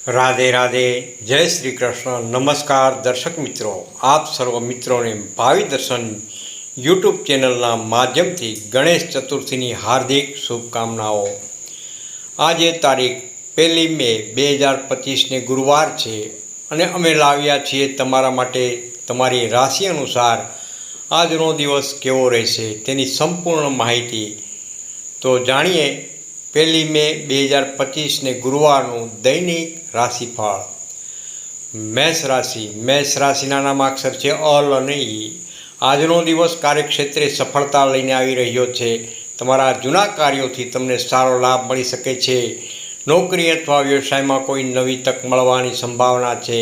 રાધે રાધે, જય શ્રી કૃષ્ણ. નમસ્કાર દર્શક મિત્રો, આપ સર્વ મિત્રોને ભાવિ દર્શન યુટ્યુબ ચેનલના માધ્યમથી ગણેશ ચતુર્થીની હાર્દિક શુભકામનાઓ. આજે તારીખ 1 મે 2025 ગુરુવાર છે અને અમે લાવ્યા છીએ તમારા માટે તમારી રાશિ અનુસાર આજનો દિવસ કેવો રહેશે તેની સંપૂર્ણ માહિતી. તો જાણીએ 1 મે 2025 ગુરુવારનું દૈનિક રાશિફળ. મેષ રાશિના નામાક્ષર છે અલ અને ઈ. આજનો દિવસ કાર્યક્ષેત્રે સફળતા લઈને આવી રહ્યો છે. તમારા જૂના કાર્યોથી તમને સારો લાભ મળી શકે છે. નોકરી અથવા વ્યવસાયમાં કોઈ નવી તક મળવાની સંભાવના છે,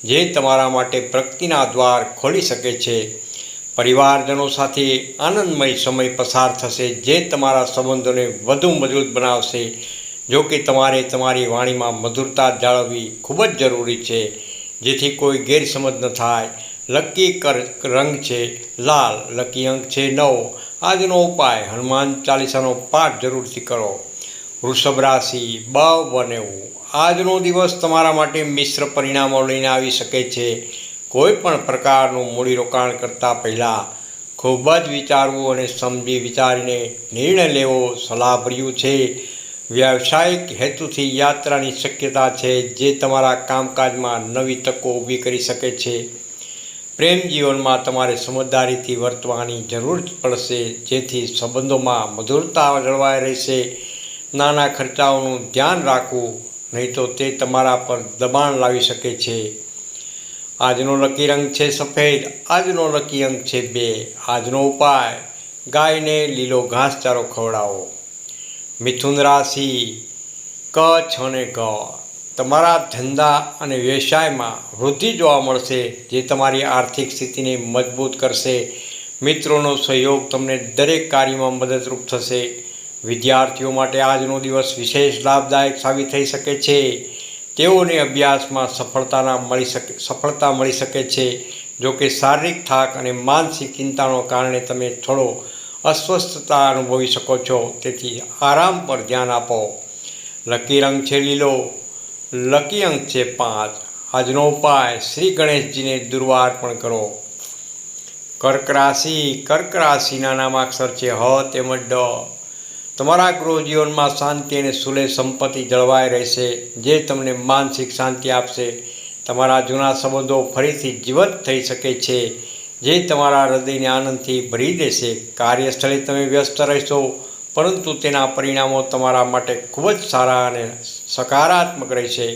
જે તમારા માટે પ્રગતિના દ્વાર ખોલી શકે છે. પરિવારજનો સાથે આનંદમય સમય પસાર થશે, જે તમારા સંબંધોને વધુ મજબૂત બનાવશે. જો કે તમારે તમારી વાણીમાં મધુરતા જાળવવી ખૂબ જ જરૂરી છે, જેથી કોઈ ગેરસમજ ન થાય. લકી રંગ છે લાલ, લકી અંક છે 9. આજનો ઉપાય હનુમાન ચાલીસાનો પાઠ જરૂરથી કરો. વૃષભ રાશિ બનેવું. આજનો દિવસ તમારા માટે મિશ્ર પરિણામો લઈને આવી શકે છે. કોઈ પણ પ્રકારનું મૂડીરોકાણ કરતાં પહેલાં ખૂબ જ વિચારવું અને સમજી વિચારીને નિર્ણય લેવો સલાહભર્યું છે. વ્યાવસાયિક હેતુથી યાત્રાની શક્યતા છે, જે તમારા કામકાજમાં નવી તકો ઊભી કરી શકે છે. પ્રેમ જીવનમાં તમારે સમજદારીથી વર્તવાની જરૂર પડશે, જેથી સંબંધોમાં મધુરતા જળવાઈ રહેશે. નાના ખર્ચાઓનું ધ્યાન રાખવું, નહીં તો તે તમારા પર દબાણ લાવી શકે છે. આજનો લકી રંગ છે સફેદ. આજનો લકી અંક છે 2. આજનો ઉપાય ગાયને લીલો ઘાસચારો ખવડાવો. મિથુન રાશિ ક, છ અને ગ. તમારા ધંધા અને વ્યવસાયમાં વૃદ્ધિ જોવા મળશે, જે તમારી આર્થિક સ્થિતિને મજબૂત કરશે. મિત્રોનો સહયોગ તમને દરેક કાર્યમાં મદદરૂપ થશે. વિદ્યાર્થીઓ માટે આજનો દિવસ વિશેષ લાભદાયક સાબિત થઈ શકે છે. તેઓને અભ્યાસમાં સફળતા મળી શકે છે. જો કે શારીરિક થાક અને માનસિક ચિંતાનો કારણે તમે થોડો અસ્વસ્થતા અનુભવી શકો છો, તેથી આરામ પર ધ્યાન આપો. લકી રંગ છે લીલો, લકી અંક છે 5. આજનો ઉપાય શ્રી ગણેશજીને દુર્વાર્પણ કરો. કર્ક રાશિના નામાક્ષર છે હ તેમજ ડ. તમારા ગૃહજીવનમાં શાંતિ અને સુલેહ સંપત્તિ જળવાઈ રહેશે, જે તમને માનસિક શાંતિ આપશે. તમારા જૂના સંબંધો ફરીથી જીવંત થઈ શકે છે, જે તમારા હૃદયને આનંદથી ભરી દેશે. કાર્યસ્થળે તમે વ્યસ્ત રહેશો, પરંતુ તેના પરિણામો તમારા માટે ખૂબ જ સારા અને સકારાત્મક રહેશે.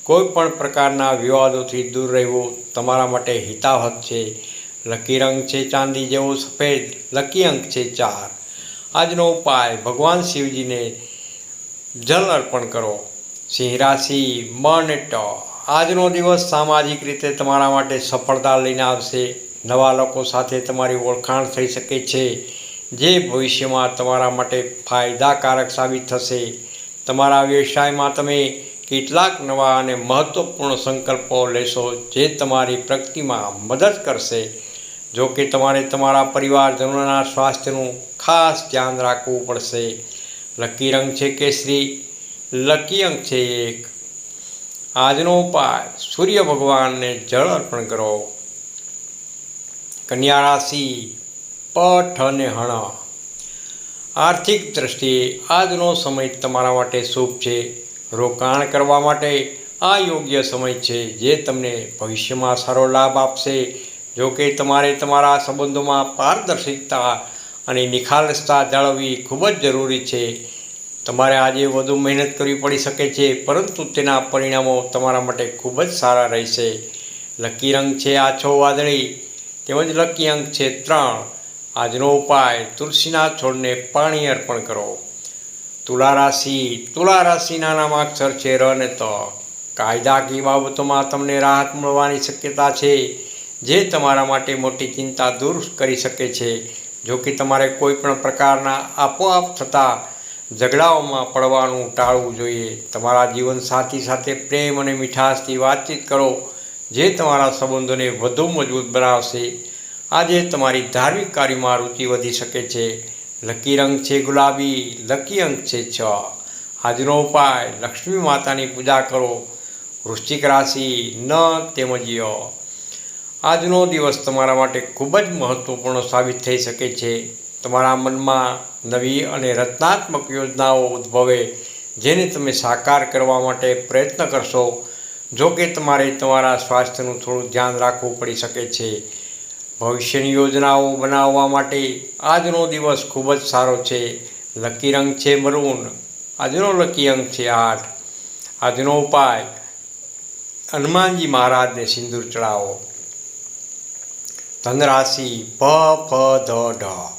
કોઈ પણ પ્રકારના વિવાદોથી દૂર રહેવું તમારા માટે હિતાવહ છે. લકી રંગ છે ચાંદી જેવો સફેદ, લકી અંક છે 4. આજનો ઉપાય ભગવાન શિવજીને જલ અર્પણ કરો. સિંહ રાશિ મ અને ટ. આજનો દિવસ સામાજિક રીતે તમારા માટે સફળતા લઈને આવશે. નવા લોકો સાથે તમારી ઓળખાણ થઈ શકે છે, જે ભવિષ્યમાં તમારા માટે ફાયદાકારક સાબિત થશે. તમારા વ્યવસાયમાં તમે કેટલાક નવા અને મહત્વપૂર્ણ સંકલ્પો લેશો, જે તમારી પ્રગતિમાં મદદ કરશે. જો કે તમારે તમારા પરિવારજનોના સ્વાસ્થ્યનું ખાસ ધ્યાન રાખવું પડશે. લકી રંગ છે કેસરી, લકી અંક છે 1. આજનો ઉપાય સૂર્ય ભગવાનને જળ અર્પણ કરો. કન્યા રાશિ પ, ઠ અને હણ. આર્થિક દ્રષ્ટિએ આજનો સમય તમારા માટે શુભ છે. રોકાણ કરવા માટે આ યોગ્ય સમય છે, જે તમને ભવિષ્યમાં સારો લાભ આપશે. જો કે તમારે તમારા સંબંધોમાં પારદર્શિતા અને નિખાલસતા જાળવવી ખૂબ જ જરૂરી છે. તમારે આજે વધુ મહેનત કરવી પડી શકે છે, પરંતુ તેના પરિણામો તમારા માટે ખૂબ જ સારા રહેશે. લકી રંગ છે આછો વાદળી તેમજ લકી અંક છે 3. આજનો ઉપાય તુલસીના છોડને પાણી અર્પણ કરો. તુલા રાશિના નામાક્ષર છે ર અને ત. કાયદાકીય બાબતોમાં તમને રાહત મળવાની શક્યતા છે, જે તમારા માટે મોટી ચિંતા દૂર કરી શકે છે. જો કે તમારે કોઈ પણ પ્રકારના આપોઆપ થતા ઝઘડાઓમાં પડવાનું ટાળવું જોઈએ. તમારા જીવનસાથી સાથે પ્રેમ અને મીઠાશથી વાતચીત કરો, જે તમારા સંબંધોને વધુ મજબૂત બનાવશે. આજે તમારી ધાર્મિક કાર્યમાં રુચિ વધી શકે છે. લકી રંગ છે ગુલાબી, લકી અંક છે 6. આજનો ઉપાય લક્ષ્મી માતાની પૂજા કરો. વૃશ્ચિક રાશિ ન તેમજ ય. આજનો દિવસ તમારા માટે ખૂબ જ મહત્ત્વપૂર્ણ સાબિત થઈ શકે છે. તમારા મનમાં નવી અને રચનાત્મક યોજનાઓ ઉદ્ભવે જેને તમે સાકાર કરવા માટે પ્રયત્ન કરશો. જો કે તમારે તમારા સ્વાસ્થ્યનું થોડું ધ્યાન રાખવું પડી શકે છે. ભવિષ્યની યોજનાઓ બનાવવા માટે આજનો દિવસ ખૂબ જ સારો છે. લકી રંગ છે મરૂન. આજનો લકી અંક છે 8. આજનો ઉપાય હનુમાનજી મહારાજને સિંદૂર ચડાવો. ધનરાશિ પ ધ ઢ.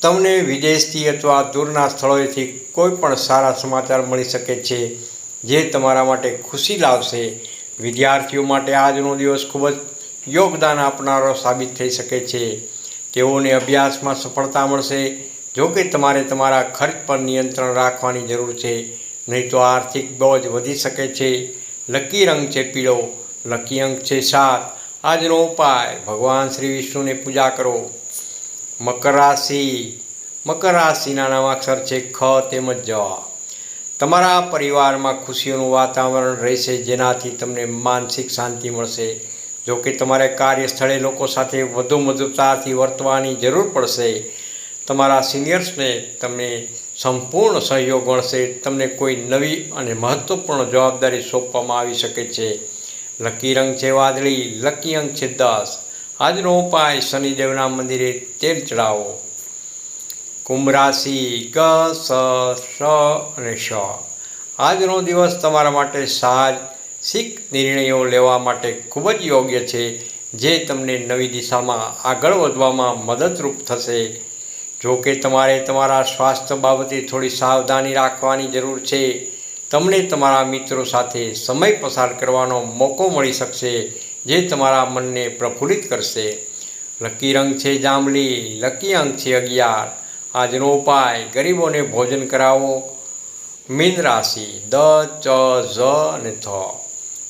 તમને વિદેશથી અથવા દૂરના સ્થળોએથી કોઈ પણ સારા સમાચાર મળી શકે છે જે તમારા માટે ખુશી લાવશે. વિદ્યાર્થીઓ માટે આજનો દિવસ ખૂબ જ યોગદાન આપનારો સાબિત થઈ શકે છે. તેઓને અભ્યાસમાં સફળતા મળશે. જો કે તમારે તમારા ખર્ચ પર નિયંત્રણ રાખવાની જરૂર છે, નહીં તો આર્થિક બોજ વધી શકે છે. લકી રંગ છે પીળો. લકી અંક છે 7. આજનો ઉપાય ભગવાન શ્રી વિષ્ણુની પૂજા કરો. મકર રાશિ. મકર રાશિના નામાક્ષર છે ખ તેમજ જ. તમારા પરિવારમાં ખુશીઓનું વાતાવરણ રહેશે જેનાથી તમને માનસિક શાંતિ મળશે. જો કે તમારે કાર્યસ્થળે લોકો સાથે વધુ મધુરતાથી વર્તવાની જરૂર પડશે. તમારા સિનિયર્સને તમને સંપૂર્ણ સહયોગ મળશે. તમને કોઈ નવી અને મહત્ત્વપૂર્ણ જવાબદારી સોંપવામાં આવી શકે છે. લકી રંગ છે વાદળી. લકી અંક છે 10. આજનો ઉપાય શનિદેવના મંદિરે તેલ ચડાવો. કુંભ રાશિ ગ સ શ અને શ. આજનો દિવસ તમારા માટે સાહસિક નિર્ણયો લેવા માટે ખૂબ જ યોગ્ય છે જે તમને નવી દિશામાં આગળ વધવામાં મદદરૂપ થશે. જો કે તમારે તમારા સ્વાસ્થ્ય બાબતે થોડી સાવધાની રાખવાની જરૂર છે. તમને તમારા મિત્રો સાથે સમય પસાર કરવાનો મોકો મળી શકશે જે તમારા મનને પ્રફુલ્લિત કરશે. લકી રંગ છે જાંબલી. લકી અંક છે 11. આજનો ઉપાય ગરીબોને ભોજન કરાવો. મીન રાશિ દ ચ ઝ અને થ.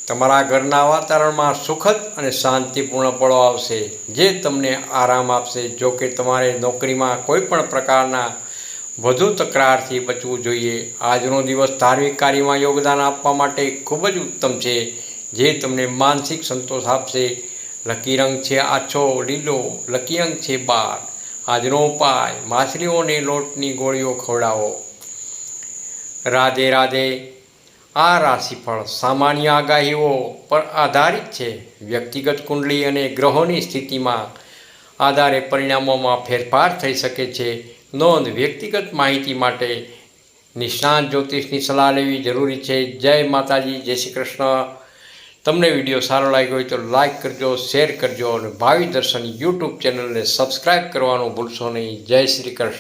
તમારા ઘરના વાતાવરણમાં સુખદ અને શાંતિપૂર્ણ પળો આવશે જે તમને આરામ આપશે. જો કે તમારે નોકરીમાં કોઈ પણ પ્રકારના વધુ તકરારથી બચવું જોઈએ. આજનો દિવસ ધાર્મિક કાર્યમાં યોગદાન આપવા માટે ખૂબ જ ઉત્તમ છે જે તમને માનસિક સંતોષ આપશે. લકી રંગ છે આછો લીલો. લકી અંક છે 12. આજનો ઉપાય માછલીઓને લોટની ગોળીઓ ખવડાવો. રાધે રાધે. આ રાશિફળ સામાન્ય આગાહીઓ પર આધારિત છે. વ્યક્તિગત કુંડળી અને ગ્રહોની સ્થિતિમાં આધારે પરિણામોમાં ફેરફાર થઈ શકે છે. નોંધ: વ્યક્તિગત માહિતી માટે નિષ્ણાત જ્યોતિષની સલાહ લેવી જરૂરી છે. જય માતાજી. જય શ્રી કૃષ્ણ. તમને વિડીયો સારો લાગ્યો હોય તો લાઈક કરજો, શેર કરજો અને ભાવિ દર્શન યુટ્યુબ ચેનલને સબસ્ક્રાઈબ કરવાનું ભૂલશો નહીં. જય શ્રી કૃષ્ણ.